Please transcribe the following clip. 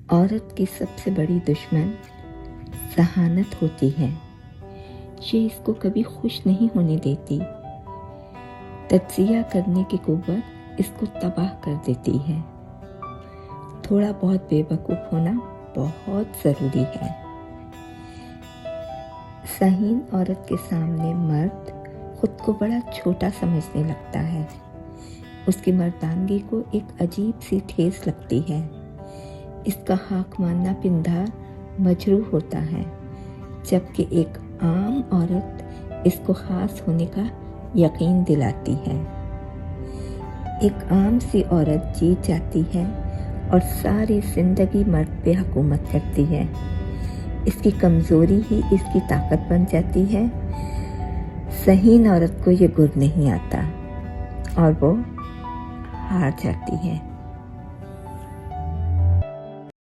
عورت کی سب سے بڑی دشمن ذہانت ہوتی ہے۔ یہ اس کو کبھی خوش نہیں ہونے دیتی۔ تجزیہ کرنے کی قوت اس کو تباہ کر دیتی ہے۔ تھوڑا بہت بے وقوف ہونا بہت ضروری ہے۔ ذہین عورت کے سامنے مرد خود کو بڑا چھوٹا سمجھنے لگتا ہے۔ اس کی مردانگی کو ایک عجیب سی ٹھیس لگتی ہے۔ اس کا حاکمانہ پندار مجروح ہوتا ہے، جبکہ ایک عام عورت اس کو خاص ہونے کا یقین دلاتی ہے۔ ایک عام سی عورت جیت جاتی ہے اور ساری زندگی مرد پہ حکومت کرتی ہے۔ اس کی کمزوری ہی اس کی طاقت بن جاتی ہے۔ ذہین عورت کو یہ گر نہیں آتا اور وہ ہار جاتی ہے۔